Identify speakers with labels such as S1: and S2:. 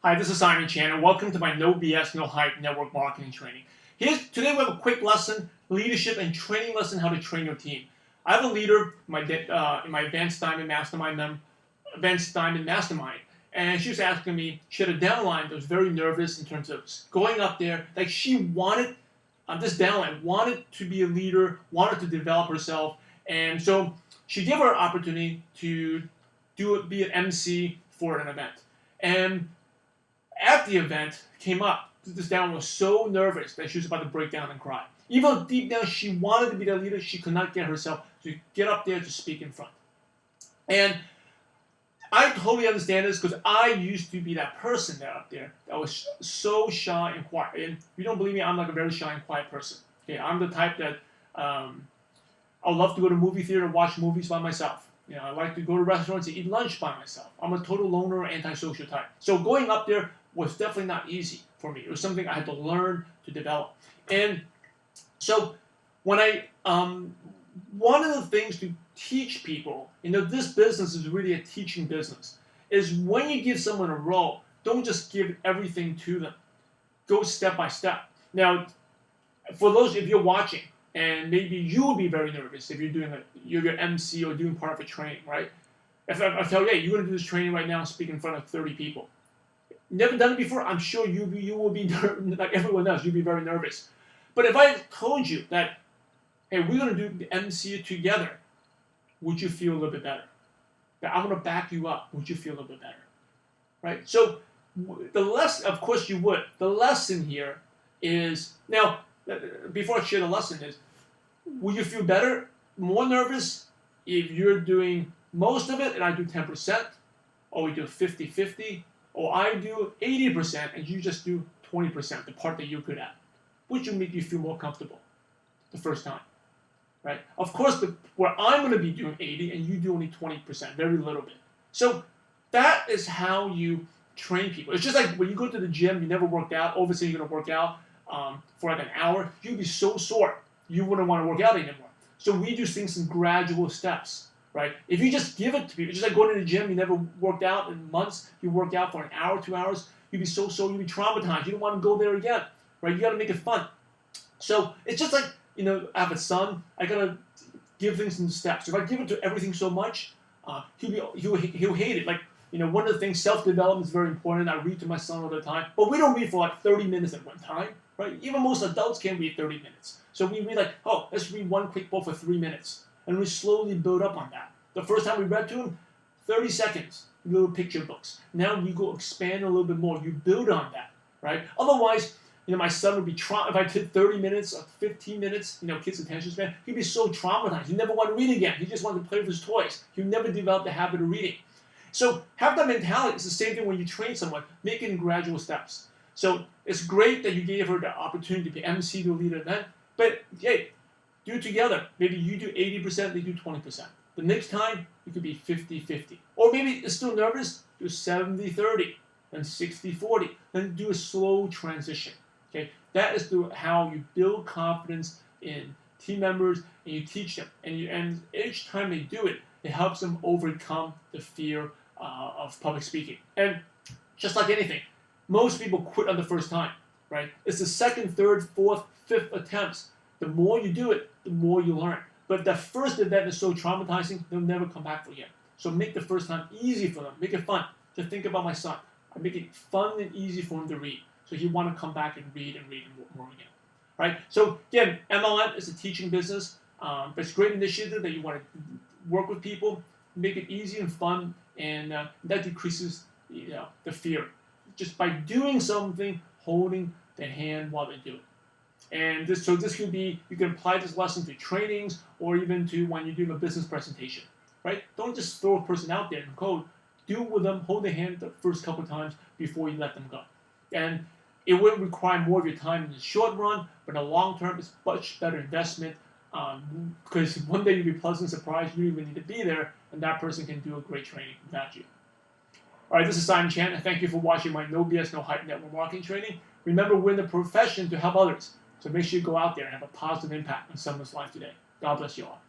S1: Hi, this is Simon Chan, and welcome to my No BS, No Hype network marketing training. Today we have a quick lesson, leadership and training lesson, how to train your team. I have a leader in my Advanced Diamond Mastermind, and she was asking me, she had a downline that was very nervous in terms of going up there. Like she wanted, this downline wanted to be a leader, wanted to develop herself, and so she gave her an opportunity to be an MC for an event. And at the event, came up, this down was so nervous that she was about to break down and cry. Even though deep down she wanted to be the leader, she could not get herself to get up there to speak in front. And I totally understand this because I used to be that person that up there that was so shy and quiet. And if you don't believe me, I'm like a very shy and quiet person. Okay, I'm the type that I love to go to movie theater and watch movies by myself. I like to go to restaurants and eat lunch by myself. I'm a total loner, antisocial type. So going up there was definitely not easy for me. It was something I had to learn to develop. And so when one of the things to teach people, this business is really a teaching business, is when you give someone a role, don't just give everything to them. Go step by step. Now, for those, if you're watching, and maybe you will be very nervous if you're your MC or doing part of a training, right? If I tell you, hey, you're going to do this training right now and speak in front of 30 people. Never done it before, I'm sure you will be, like everyone else, you'll be very nervous. But if I told you that, hey, we're going to do the MC together, would you feel a little bit better? That I'm going to back you up, would you feel a little bit better? Right? So the lesson, of course you would. The lesson here is, now, before I share the lesson is, will you feel better, more nervous if you're doing most of it and I do 10%, or we do 50-50, or I do 80% and you just do 20%, the part that you're good at? Which will make you feel more comfortable the first time, right? Of course, where I'm going to be doing 80 and you do only 20%, very little bit. So that is how you train people. It's just like when you go to the gym, you never worked out, all of a sudden you're going to work out for like an hour, you'd be so sore, you wouldn't want to work out anymore. So we do things in gradual steps, right? If you just give it to people, just like going to the gym, you never worked out in months, you work out for an hour, 2 hours, you'd be so sore, you'd be traumatized, you don't want to go there again, right? You got to make it fun. So it's just like, I have a son, I got to give things in steps. If I give it to everything so much, he'll hate it. Like, one of the things, self-development is very important. I read to my son all the time, but we don't read for like 30 minutes at one time, right? Even most adults can't read 30 minutes. So we read like, oh, let's read one quick book for 3 minutes. And we slowly build up on that. The first time we read to him, 30 seconds, little picture books. Now you go expand a little bit more. You build on that, right? Otherwise, my son would be if I did 30 minutes or 15 minutes, kids' attention span, he'd be so traumatized. He'd never want to read again. He just wanted to play with his toys. He'd never develop the habit of reading. So have that mentality. It's the same thing when you train someone. Make it in gradual steps. So it's great that you gave her the opportunity to be MC to lead an event, but hey, do it together. Maybe you do 80%, they do 20%. The next time, it could be 50-50. Or maybe it's still nervous, do 70-30, then 60-40. Then do a slow transition. Okay, that is how you build confidence in team members, and you teach them. And each time they do it, it helps them overcome the fear of public speaking. And just like anything, most people quit on the first time, right? It's the second, third, fourth, fifth attempts. The more you do it, the more you learn. But if that first event is so traumatizing, they'll never come back for it. So make the first time easy for them. Make it fun. Just think about my son. I make it fun and easy for him to read. So he want to come back and read more again. Right? So again, MLM is a teaching business. But it's a great initiative that you want to work with people, make it easy and fun, and that decreases the fear. Just by doing something, holding the hand while they do it. And this could be, you can apply this lesson to trainings or even to when you're doing a business presentation, right? Don't just throw a person out there and code. Do it with them, hold their hand the first couple of times before you let them go. And it will require more of your time in the short run, but in the long term, it's much better investment because one day you'll be pleasantly surprised, you don't even need to be there, and that person can do a great training without you. All right, this is Simon Chan, and thank you for watching my No BS, No Hype network marketing training. Remember, we're in the profession to help others, so make sure you go out there and have a positive impact on someone's life today. God bless you all.